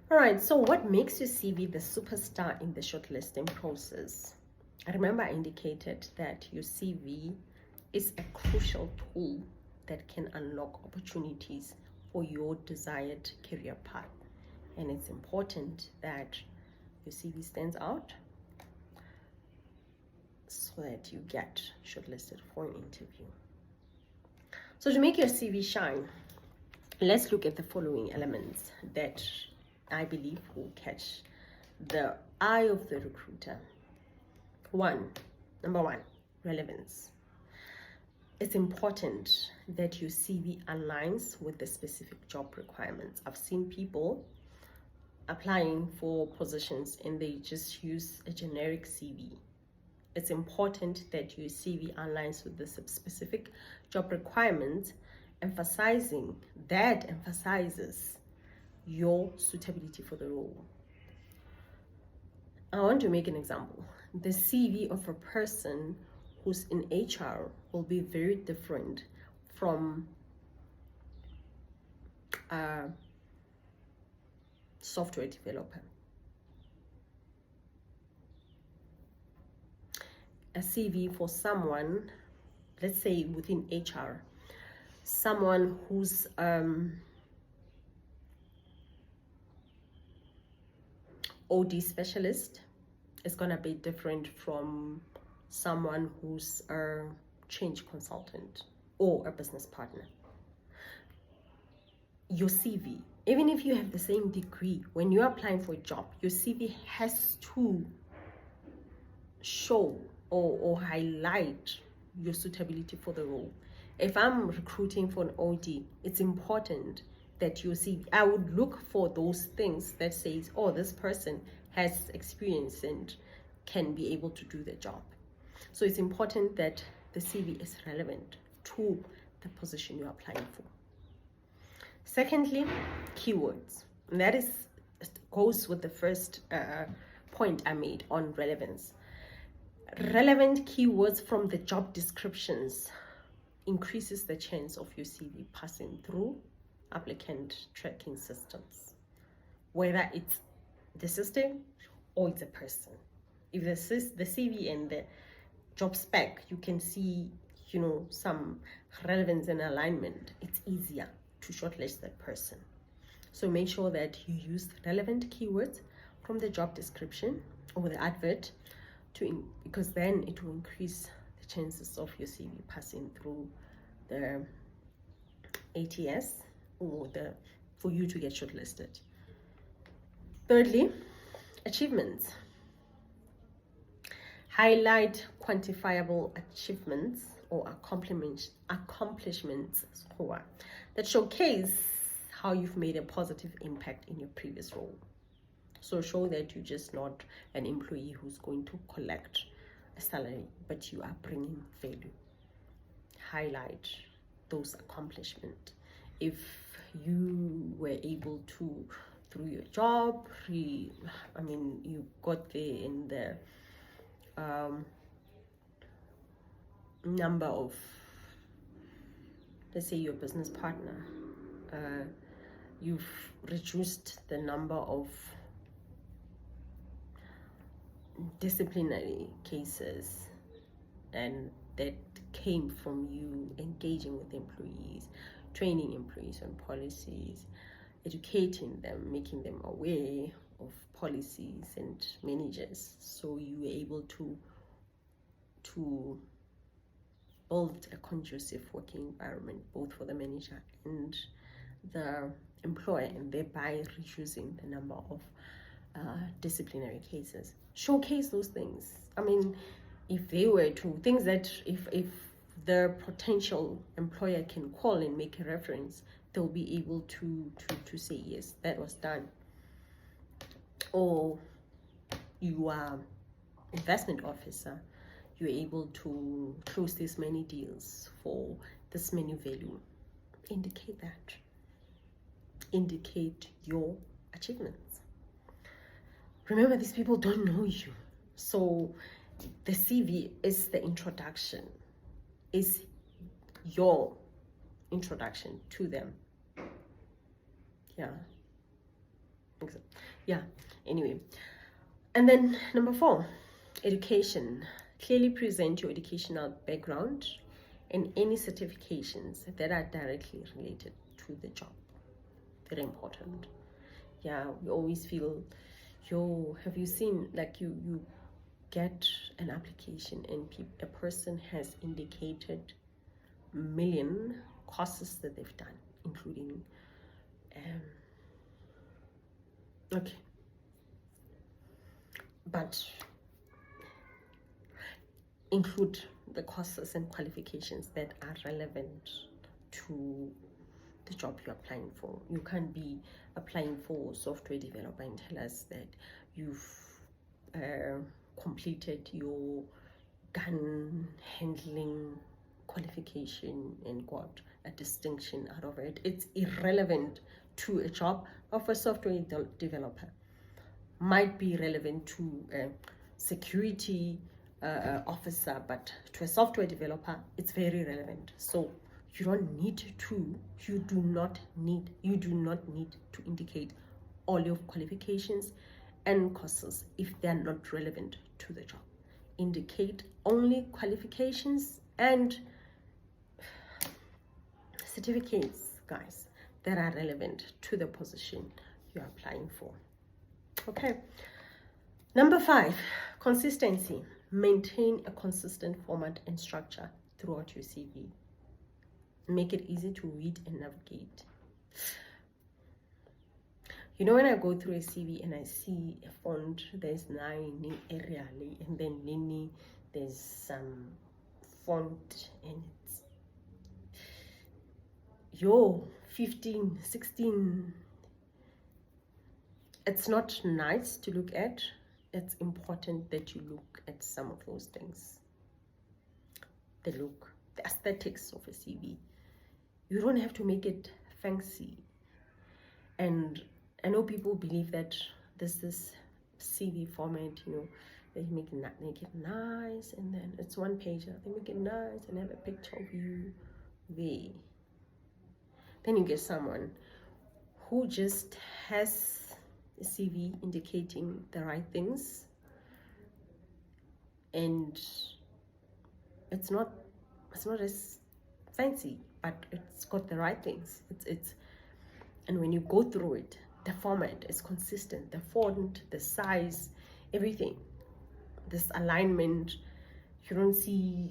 All right, so what makes your CV the superstar in the shortlisting process? Remember, I indicated that your CV is a crucial tool that can unlock opportunities for your desired career path. And it's important that your CV stands out so that you get shortlisted for an interview. So to make your CV shine, let's look at the following elements that I believe will catch the eye of the recruiter. Number one, relevance. It's important that your CV aligns with the specific job requirements. I've seen people applying for positions and they just use a generic CV. It's important that your CV aligns with the specific job requirements. Emphasizes your suitability for the role. I want to make an example. The CV of a person who's in HR will be very different from a software developer. A CV for someone, let's say within HR, someone who's OD specialist is going to be different from someone who's a change consultant or a business partner. Your CV, even if you have the same degree, when you're applying for a job, your CV has to show or highlight your suitability for the role. If I'm recruiting for an OD, it's important that your CV, I would look for those things that says, oh, this person has experience and can be able to do the job. So it's important that the CV is relevant to the position you're applying for. Secondly, keywords. And that goes with the first point I made on relevance. Relevant keywords from the job descriptions increases the chance of your CV passing through applicant tracking systems, whether it's the system or it's a person. If the CV and the job spec, you can see, some relevance and alignment, it's easier to shortlist that person. So make sure that you use relevant keywords from the job description or the advert because then it will increase the chances of your CV passing through the ATS or for you to get shortlisted. Thirdly, achievements. Highlight quantifiable achievements or accomplishments that showcase how you've made a positive impact in your previous role. So show that you're just not an employee who's going to collect a salary, but you are bringing value. Highlight those accomplishments. If you were able to, through your job, you got there in the number of, let's say your business partner, you've reduced the number of disciplinary cases, and that came from you engaging with employees, training employees on policies, educating them, making them aware of policies and managers. So you were able to build a conducive working environment both for the manager and the employer, and thereby reducing the number of disciplinary cases. Showcase those things. If they were to things that if the potential employer can call and make a reference, they'll be able to say, yes, that was done. Or you are investment officer, you're able to close this many deals for this many value. Indicate that. Indicate your achievements. Remember, these people don't know you. So the CV is the introduction, is your introduction to them. Yeah. Yeah, anyway. And then number 4, education. Clearly present your educational background and any certifications that are directly related to the job. Very important. Yeah, we always feel, yo, have you seen, like, you get an application and a person has indicated million courses that they've done, including okay, but include the courses and qualifications that are relevant to the job you're applying for. You can't be applying for software developer and tell us that you've completed your gun handling qualification and got a distinction out of it. It's irrelevant to a job of a software developer. Might be relevant to a security officer, but to a software developer, it's very relevant. So you do not need to indicate all your qualifications and courses if they're not relevant to the job. Indicate only qualifications and certificates, guys, that are relevant to the position you're applying for. Okay. Number 5, consistency. Maintain a consistent format and structure throughout your CV. Make it easy to read and navigate. You know, when I go through a CV and I see a font, there's 9 Arial, and then Nini, there's some font, and it's 15, 16. It's not nice to look at. It's important that you look at some of those things. The look, the aesthetics of a CV. You don't have to make it fancy. And I know people believe that this CV format, they make it nice, and then it's one page. They make it nice and have a picture of you there. Then you get someone who just has a CV indicating the right things, and it's not as fancy, but it's got the right things. And when you go through it, the format is consistent, the font, the size, everything, this alignment. You don't see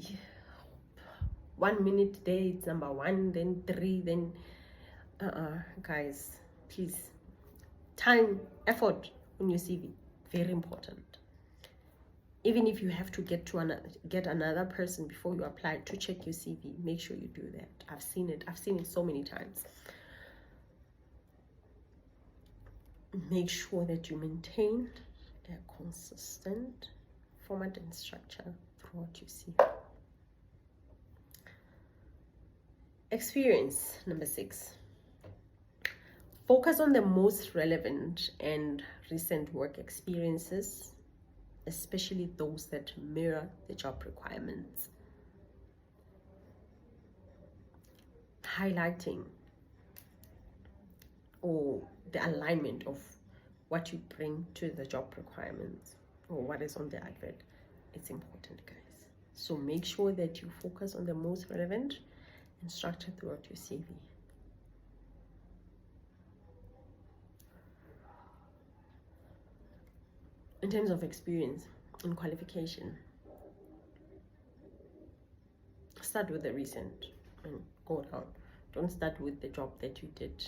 1 minute there it's number 1, then 3, then guys, please, time, effort on your CV, very important. Even if you have to get another person before you apply to check your CV, make sure you do that. I've seen it so many times. Make sure that you maintain a consistent format and structure throughout your CV. Experience, number 6. Focus on the most relevant and recent work experiences, especially those that mirror the job requirements. Highlighting or the alignment of what you bring to the job requirements or what is on the advert. It's important, guys. So make sure that you focus on the most relevant and structure throughout your CV. In terms of experience and qualification, start with the recent and go down. Don't start with the job that you did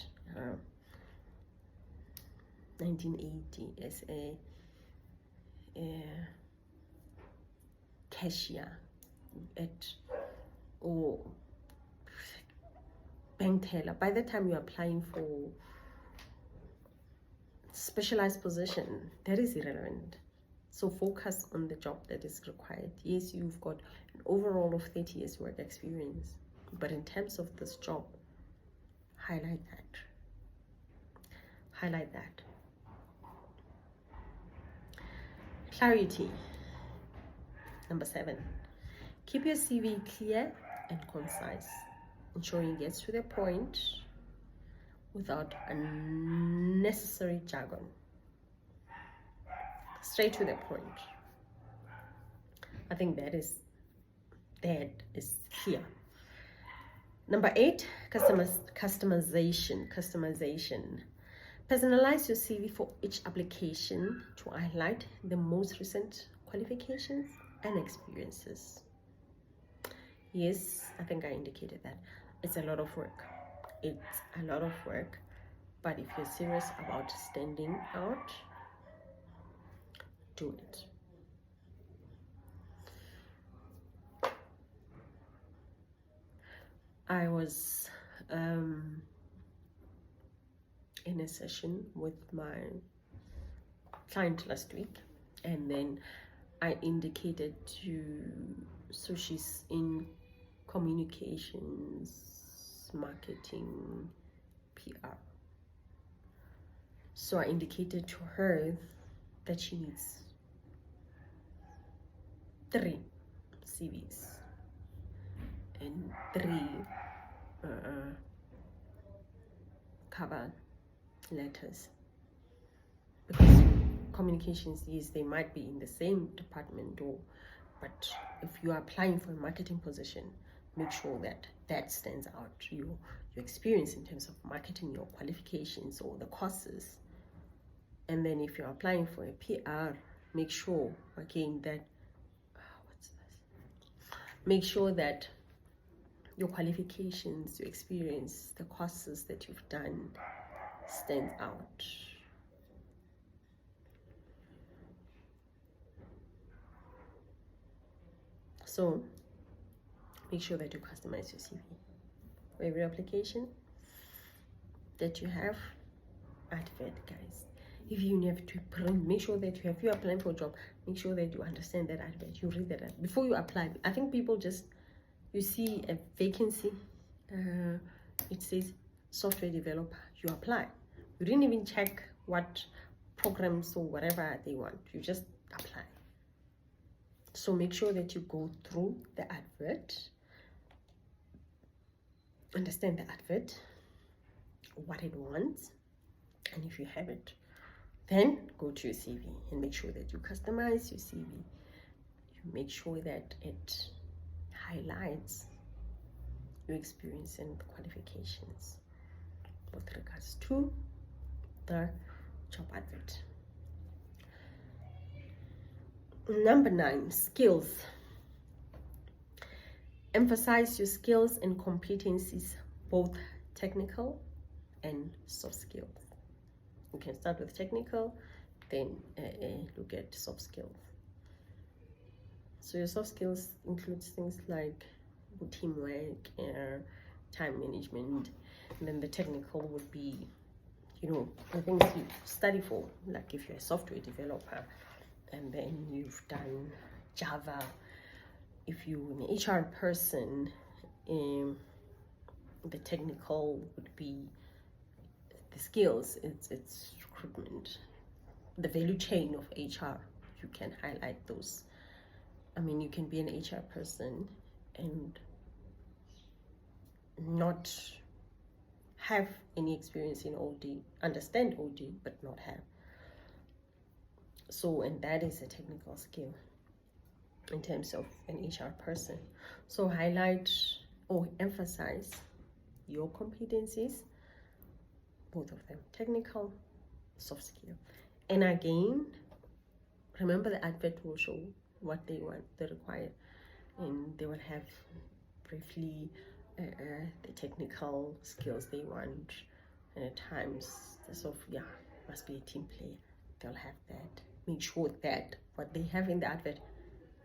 1980 as a cashier or bank teller. By the time you're applying for specialized position, that is irrelevant. So focus on the job that is required. Yes, you've got an overall of 30 years work experience, but in terms of this job, highlight that. Clarity, number 7. Keep your CV clear and concise, ensuring it gets to the point without unnecessary jargon. Straight to the point. I think that is clear. Number 8, customization. Personalize your CV for each application to highlight the most recent qualifications and experiences. Yes, I think I indicated that. It's a lot of work. But if you're serious about standing out, do it. I was in a session with my client last week, and then I indicated so she's in communications, marketing, PR. So I indicated to her that she needs 3 CVs and 3 cover letters, because communications, yes, they might be in the same department, but if you are applying for a marketing position, make sure that stands out, your experience in terms of marketing, your qualifications or the courses. And then if you're applying for a PR, make sure again that make sure that your qualifications, your experience, the courses that you've done stand out. So make sure that you customize your CV for every application that you have. Advert, guys. If you have to print, make sure that if you're applying for a job, make sure that you understand that advert, you read that before you apply. I think people you see a vacancy, it says software developer, you apply. You didn't even check what programs or whatever they want, you just apply. So make sure that you go through the advert, understand the advert, what it wants, and if you have it, then go to your CV and make sure that you customize your CV. You make sure that it highlights your experience and qualifications with regards to the job advert. Number 9, skills. Emphasize your skills and competencies, both technical and soft skills. You can start with technical, then look at soft skills. So your soft skills includes things like teamwork, time management, and then the technical would be, the things you study for, like if you're a software developer and then you've done Java. If you're an HR person, the technical would be the skills, it's recruitment, the value chain of HR. You can highlight those. I mean, you can be an HR person and not have any experience in OD, understand OD, but not have. So, and that is a technical skill in terms of an HR person. So highlight or emphasize your competencies, both of them, technical, soft skill. And again, remember the advert will show what they want, they require, and they will have briefly the technical skills they want, and at times the software must be a team player, they'll have that. Make sure that what they have in the advert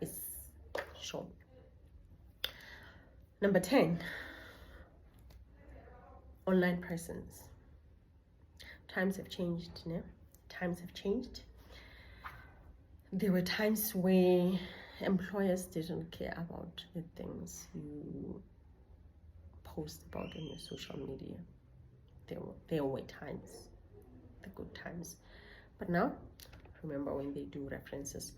is shown. Number 10, online presence. Times have changed, Times have changed. There were times where employers didn't care about the things you post about on your social media. There were times, the good times. But now, remember when they do references,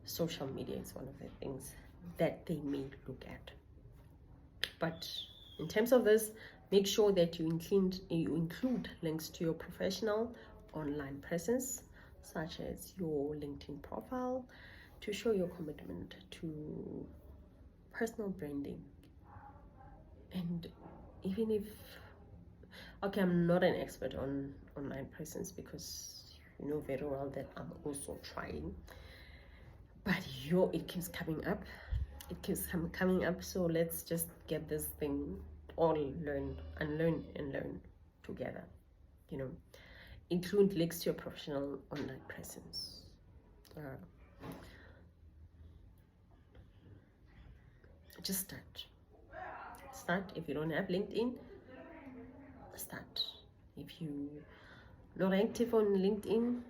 social media is one of the things that they may look at. But in terms of this, Make sure that you include links to your professional online presence, such as your LinkedIn profile, to show your commitment to personal branding. And even if, okay, I'm not an expert on online presence, because you know very well that I'm also trying, but it keeps coming up. It keeps coming up. So let's just get this thing all unlearn and learn together. You know, include links to your professional online presence. Just start. If you don't have LinkedIn, start. If you not active on LinkedIn,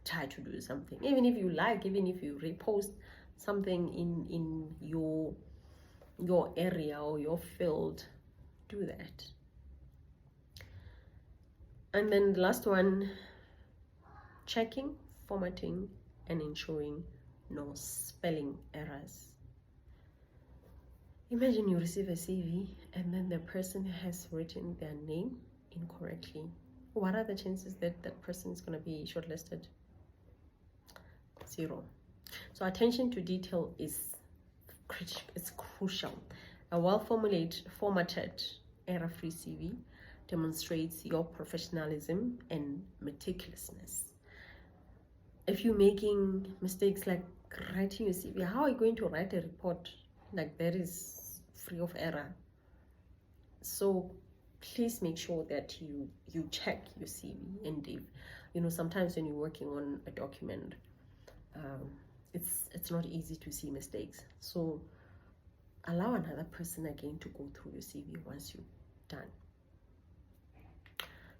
try to do something. Even if you repost something in your area or your field, do that. And then the last one, checking, formatting, and ensuring no spelling errors. Imagine you receive a CV and then the person has written their name incorrectly. What are the chances that that person is going to be shortlisted? 0. So attention to detail is crucial. A formatted, error-free CV demonstrates your professionalism and meticulousness. If you're making mistakes like writing your CV, how are you going to write a report like that is free of error? So please make sure that you check your CV. And if, you know, sometimes when you're working on a document, it's not easy to see mistakes. So allow another person again to go through your CV once you're done.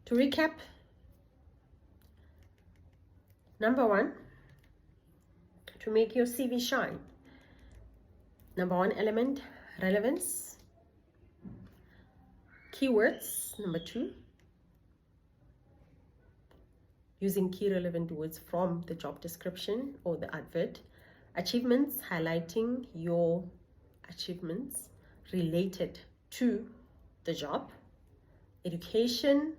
To recap, number 1, to make your CV shine. Number 1 element, relevance. Keywords. Number 2, using key relevant words from the job description or the advert. Achievements, highlighting your achievements related to the job. Education,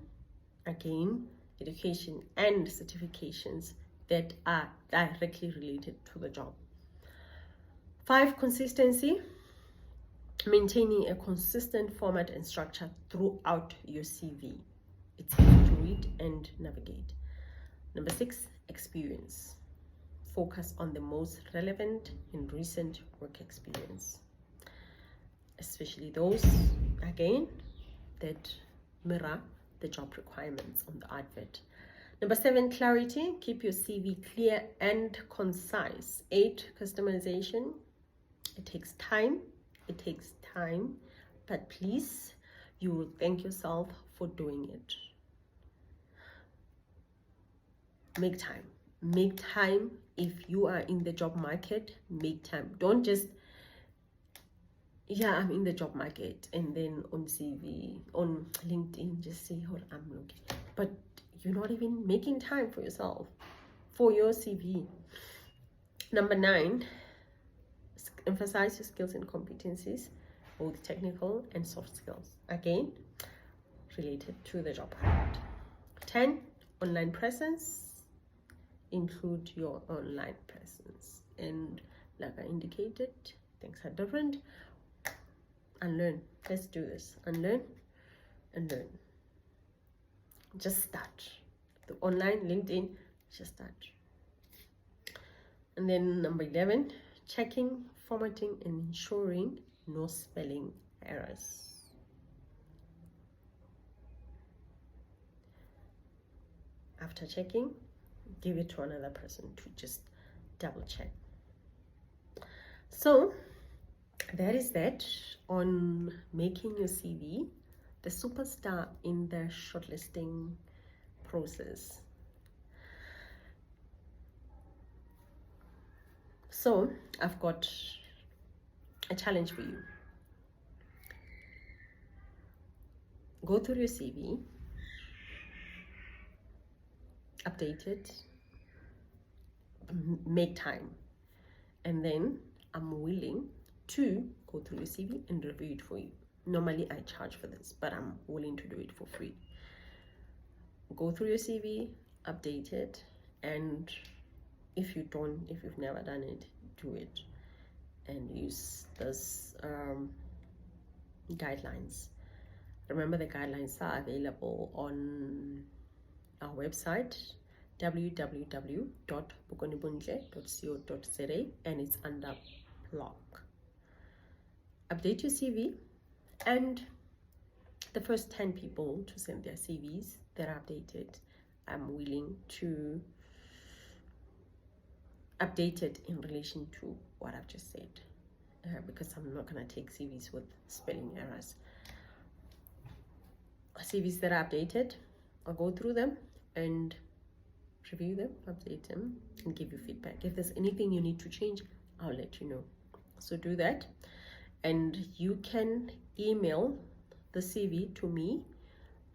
again, education and certifications that are directly related to the job. 5, consistency, maintaining a consistent format and structure throughout your CV. It's easy to read and navigate. Number 6, experience. Focus on the most relevant and recent work experience, especially those, again, that mirror the job requirements on the advert. Number 7, clarity. Keep your CV clear and concise. 8, customization. It takes time, but please, you will thank yourself for doing it. Make time. If you are in the job market, make time. Don't just, yeah, I'm in the job market, and then on CV, on LinkedIn, just say, oh, I'm looking. But you're not even making time for yourself, for your CV. Number 9, emphasize your skills and competencies, both technical and soft skills, again, related to the job market. 10, online presence. Include your online presence. And like I indicated, things are different. Unlearn. Let's do this. Unlearn and learn. Just start. The online, LinkedIn, just start. And then number 11, checking, formatting, and ensuring no spelling errors. After checking, give it to another person to just double check. So that is that on making your CV the superstar in the shortlisting process. So I've got a challenge for you. Go through your CV, update it, make time, and then I'm willing to go through your CV and review it for you. Normally I charge for this, but I'm willing to do it for free. Go through your CV, update it, and if you've never done it, do it, and use this guidelines. Remember, the guidelines are available on our website, www.bukonibuntle.co.za, and it's under blog. Update your CV, and the first 10 people to send their CVs that are updated, I'm willing to update it in relation to what I've just said, because I'm not going to take CVs with spelling errors. CVs that are updated, I'll go through them and review them, update them, and give you feedback. If there's anything you need to change, I'll let you know. So do that, and you can email the CV to me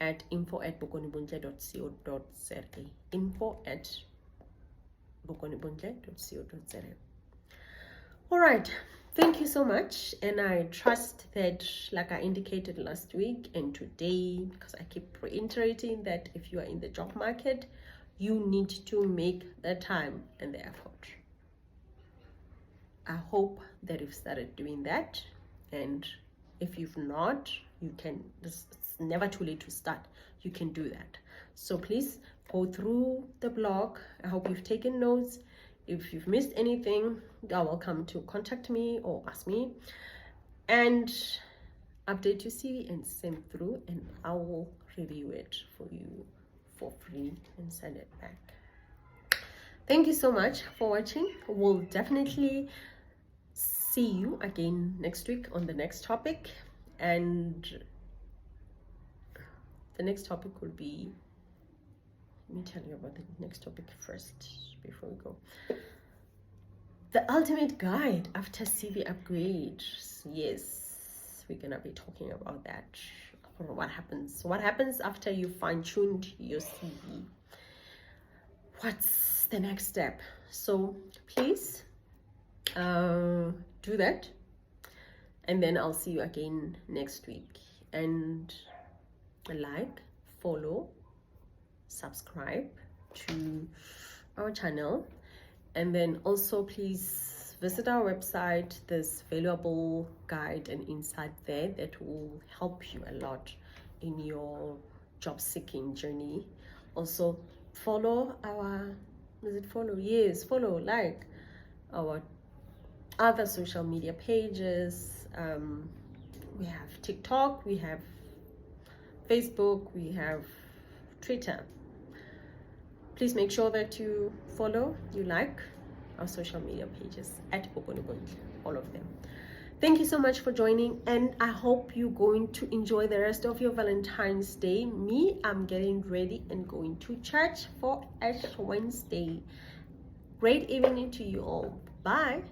at info@bukonibuntle.co.za, info@bukonibuntle.co.za. All right, thank you so much, and I trust that, like I indicated last week and today, because I keep reiterating that if you are in the job market, you need to make the time and the effort. I hope that you've started doing that, and if you've not, you can, it's never too late to start. You can do that. So please go through the blog. I hope you've taken notes. If you've missed anything, you're welcome to contact me or ask me, and update your CV and send through, and I will review it for you for free and send it back. Thank you so much for watching. We'll definitely see you again next week on the next topic, and the next topic will be, let me tell you about the next topic first before we go. The ultimate guide after CV upgrade. Yes, we're gonna be talking about that. What happens after you fine-tuned your CV? What's the next step? So please do that, and then I'll see you again next week. And like, follow, subscribe to our channel, and then also please visit our website. There's valuable guide and insight there that will help you a lot in your job seeking journey. Also follow our, follow, like our other social media pages. We have TikTok, we have Facebook, we have Twitter. Please make sure that you follow, you like our social media pages at Bukonibuntle, all of them. Thank you so much for joining, and I hope you're going to enjoy the rest of your Valentine's Day. Me, I'm getting ready and going to church for Ash Wednesday. Great evening to you all. Bye.